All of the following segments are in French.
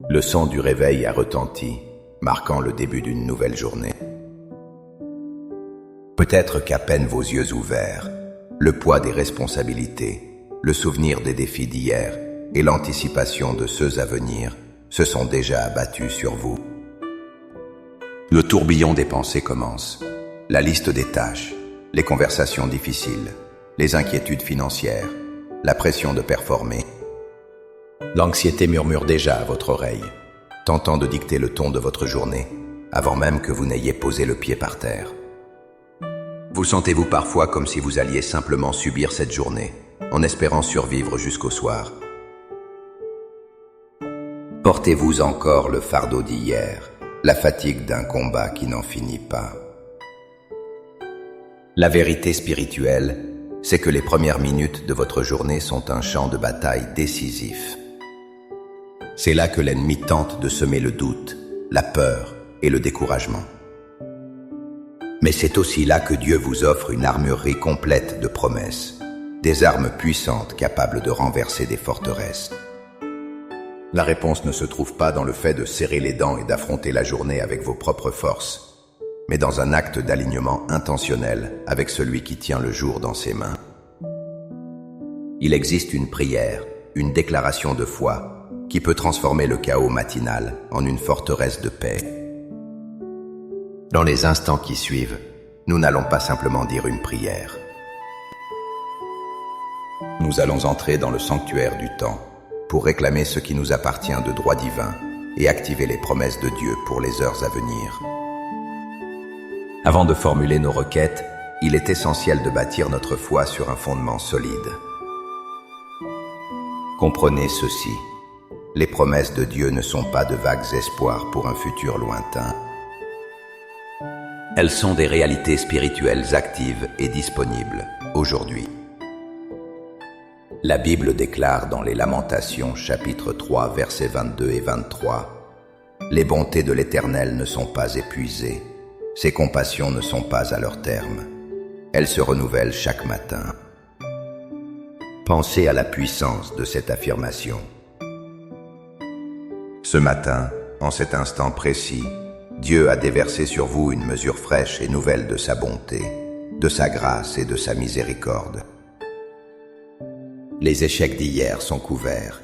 Le son du réveil a retenti, marquant le début d'une nouvelle journée. Peut-être qu'à peine vos yeux ouverts, le poids des responsabilités, le souvenir des défis d'hier et l'anticipation de ceux à venir se sont déjà abattus sur vous. Le tourbillon des pensées commence. La liste des tâches, les conversations difficiles, les inquiétudes financières, la pression de performer. L'anxiété murmure déjà à votre oreille, tentant de dicter le ton de votre journée, avant même que vous n'ayez posé le pied par terre. Vous sentez-vous parfois comme si vous alliez simplement subir cette journée, en espérant survivre jusqu'au soir. Portez-vous encore le fardeau d'hier, la fatigue d'un combat qui n'en finit pas. La vérité spirituelle, c'est que les premières minutes de votre journée sont un champ de bataille décisif. C'est là que l'ennemi tente de semer le doute, la peur et le découragement. Mais c'est aussi là que Dieu vous offre une armurerie complète de promesses, des armes puissantes capables de renverser des forteresses. La réponse ne se trouve pas dans le fait de serrer les dents et d'affronter la journée avec vos propres forces, mais dans un acte d'alignement intentionnel avec celui qui tient le jour dans ses mains. Il existe une prière, une déclaration de foi, qui peut transformer le chaos matinal en une forteresse de paix. Dans les instants qui suivent, nous n'allons pas simplement dire une prière. Nous allons entrer dans le sanctuaire du temps pour réclamer ce qui nous appartient de droit divin et activer les promesses de Dieu pour les heures à venir. Avant de formuler nos requêtes, il est essentiel de bâtir notre foi sur un fondement solide. Comprenez ceci. Les promesses de Dieu ne sont pas de vagues espoirs pour un futur lointain. Elles sont des réalités spirituelles actives et disponibles aujourd'hui. La Bible déclare dans les Lamentations, chapitre 3, versets 22 et 23, « Les bontés de l'Éternel ne sont pas épuisées, ses compassions ne sont pas à leur terme. Elles se renouvellent chaque matin. » Pensez à la puissance de cette affirmation. Ce matin, en cet instant précis, Dieu a déversé sur vous une mesure fraîche et nouvelle de sa bonté, de sa grâce et de sa miséricorde. Les échecs d'hier sont couverts.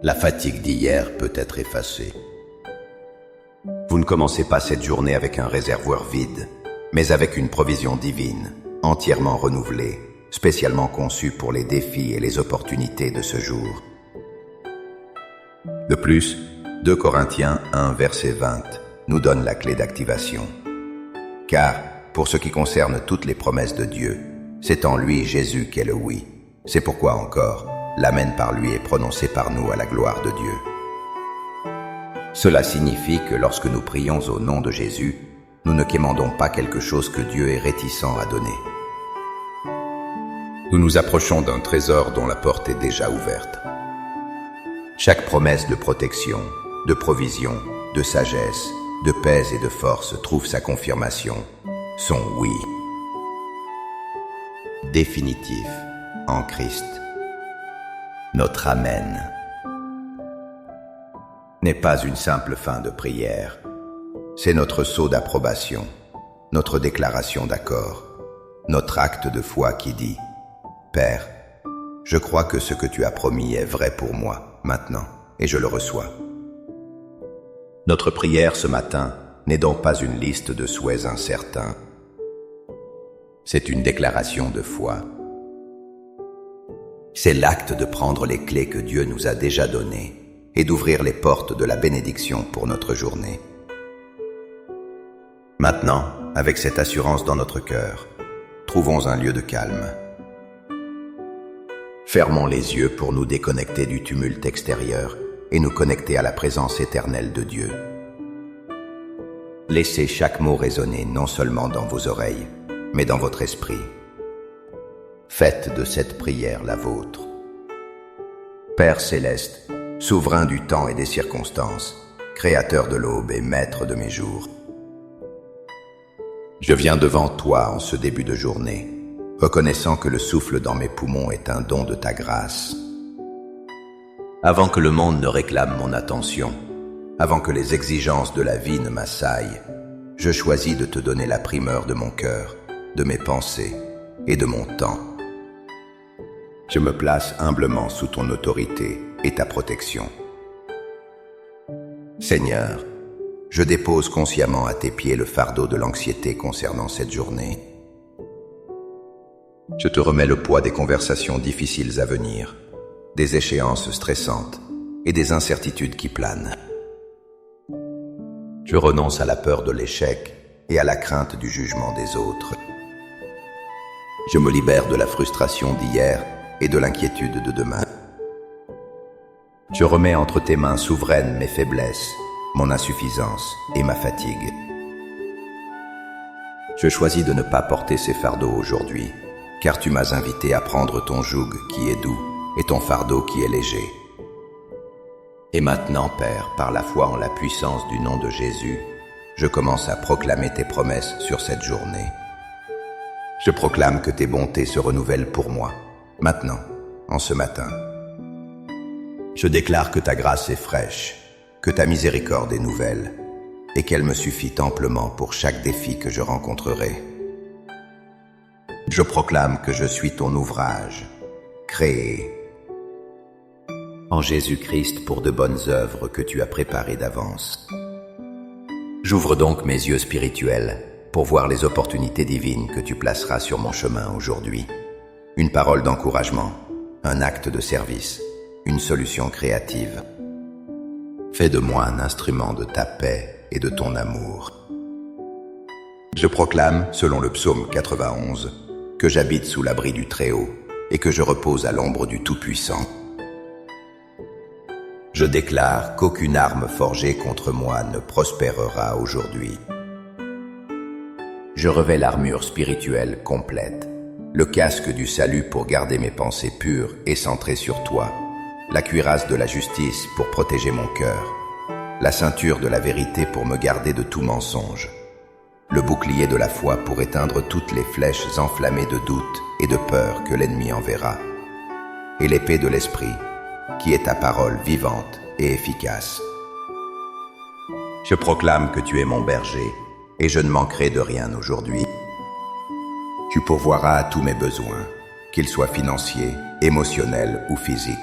La fatigue d'hier peut être effacée. Vous ne commencez pas cette journée avec un réservoir vide, mais avec une provision divine, entièrement renouvelée, spécialement conçue pour les défis et les opportunités de ce jour. De plus, 2 Corinthiens 1, verset 20, nous donne la clé d'activation. Car, pour ce qui concerne toutes les promesses de Dieu, c'est en lui Jésus qu'est le oui. C'est pourquoi encore, l'amen par lui est prononcé par nous à la gloire de Dieu. Cela signifie que lorsque nous prions au nom de Jésus, nous ne quémandons pas quelque chose que Dieu est réticent à donner. Nous nous approchons d'un trésor dont la porte est déjà ouverte. Chaque promesse de protection, de provision, de sagesse, de paix et de force trouve sa confirmation, son oui. Définitif en Christ. Notre Amen n'est pas une simple fin de prière, c'est notre sceau d'approbation, notre déclaration d'accord, notre acte de foi qui dit « Père, je crois que ce que tu as promis est vrai pour moi maintenant et je le reçois. » Notre prière ce matin n'est donc pas une liste de souhaits incertains, c'est une déclaration de foi. C'est l'acte de prendre les clés que Dieu nous a déjà données et d'ouvrir les portes de la bénédiction pour notre journée. Maintenant, avec cette assurance dans notre cœur, trouvons un lieu de calme. Fermons les yeux pour nous déconnecter du tumulte extérieur et nous connecter à la présence éternelle de Dieu. Laissez chaque mot résonner non seulement dans vos oreilles, mais dans votre esprit. Faites de cette prière la vôtre. Père céleste, souverain du temps et des circonstances, créateur de l'aube et maître de mes jours, je viens devant toi en ce début de journée, reconnaissant que le souffle dans mes poumons est un don de ta grâce. Avant que le monde ne réclame mon attention, avant que les exigences de la vie ne m'assaillent, je choisis de te donner la primeur de mon cœur, de mes pensées et de mon temps. Je me place humblement sous ton autorité et ta protection. Seigneur, je dépose consciemment à tes pieds le fardeau de l'anxiété concernant cette journée. Je te remets le poids des conversations difficiles à venir, des échéances stressantes et des incertitudes qui planent. Je renonce à la peur de l'échec et à la crainte du jugement des autres. Je me libère de la frustration d'hier et de l'inquiétude de demain. Je remets entre tes mains souveraines mes faiblesses, mon insuffisance et ma fatigue. Je choisis de ne pas porter ces fardeaux aujourd'hui, car tu m'as invité à prendre ton joug qui est doux et ton fardeau qui est léger. Et maintenant, Père, par la foi en la puissance du nom de Jésus, je commence à proclamer tes promesses sur cette journée. Je proclame que tes bontés se renouvellent pour moi, maintenant, en ce matin. Je déclare que ta grâce est fraîche, que ta miséricorde est nouvelle, et qu'elle me suffit amplement pour chaque défi que je rencontrerai. Je proclame que je suis ton ouvrage, créé en Jésus-Christ pour de bonnes œuvres que tu as préparées d'avance. J'ouvre donc mes yeux spirituels pour voir les opportunités divines que tu placeras sur mon chemin aujourd'hui. Une parole d'encouragement, un acte de service, une solution créative. Fais de moi un instrument de ta paix et de ton amour. Je proclame, selon le psaume 91, que j'habite sous l'abri du Très-Haut et que je repose à l'ombre du Tout-Puissant. Je déclare qu'aucune arme forgée contre moi ne prospérera aujourd'hui. Je revêts l'armure spirituelle complète, le casque du salut pour garder mes pensées pures et centrées sur toi, la cuirasse de la justice pour protéger mon cœur, la ceinture de la vérité pour me garder de tout mensonge, le bouclier de la foi pour éteindre toutes les flèches enflammées de doute et de peur que l'ennemi enverra, et l'épée de l'esprit, qui est ta parole vivante et efficace. Je proclame que tu es mon berger, et je ne manquerai de rien aujourd'hui. Tu pourvoiras à tous mes besoins, qu'ils soient financiers, émotionnels ou physiques,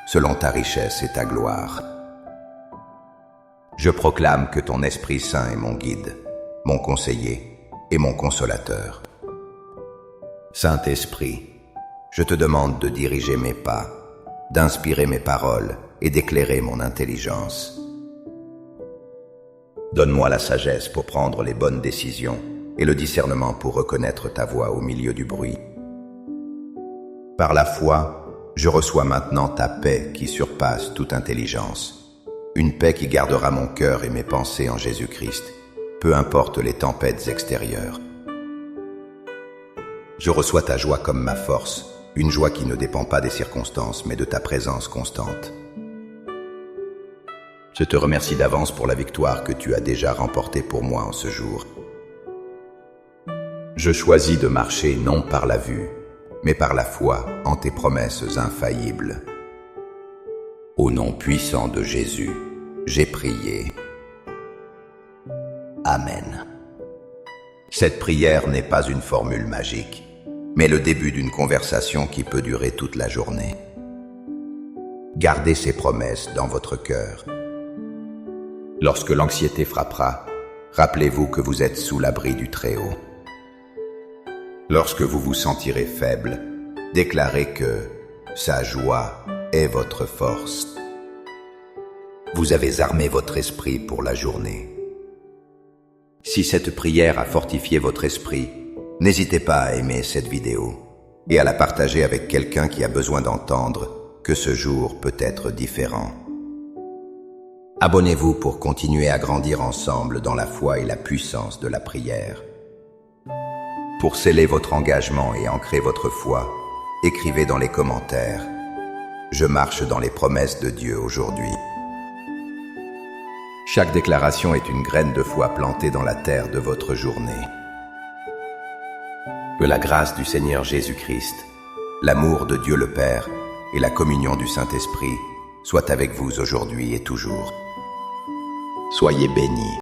selon ta richesse et ta gloire. Je proclame que ton Esprit Saint est mon guide, mon conseiller et mon consolateur. Saint-Esprit, je te demande de diriger mes pas, d'inspirer mes paroles et d'éclairer mon intelligence. Donne-moi la sagesse pour prendre les bonnes décisions et le discernement pour reconnaître ta voix au milieu du bruit. Par la foi, je reçois maintenant ta paix qui surpasse toute intelligence, une paix qui gardera mon cœur et mes pensées en Jésus-Christ, peu importe les tempêtes extérieures. Je reçois ta joie comme ma force, une joie qui ne dépend pas des circonstances, mais de ta présence constante. Je te remercie d'avance pour la victoire que tu as déjà remportée pour moi en ce jour. Je choisis de marcher non par la vue, mais par la foi en tes promesses infaillibles. Au nom puissant de Jésus, j'ai prié. Amen. Cette prière n'est pas une formule magique, mais le début d'une conversation qui peut durer toute la journée. Gardez ces promesses dans votre cœur. Lorsque l'anxiété frappera, rappelez-vous que vous êtes sous l'abri du Très-Haut. Lorsque vous vous sentirez faible, déclarez que sa joie est votre force. Vous avez armé votre esprit pour la journée. Si cette prière a fortifié votre esprit, n'hésitez pas à aimer cette vidéo et à la partager avec quelqu'un qui a besoin d'entendre que ce jour peut être différent. Abonnez-vous pour continuer à grandir ensemble dans la foi et la puissance de la prière. Pour sceller votre engagement et ancrer votre foi, écrivez dans les commentaires « Je marche dans les promesses de Dieu aujourd'hui ». Chaque déclaration est une graine de foi plantée dans la terre de votre journée. Que la grâce du Seigneur Jésus-Christ, l'amour de Dieu le Père et la communion du Saint-Esprit soit avec vous aujourd'hui et toujours. Soyez bénis.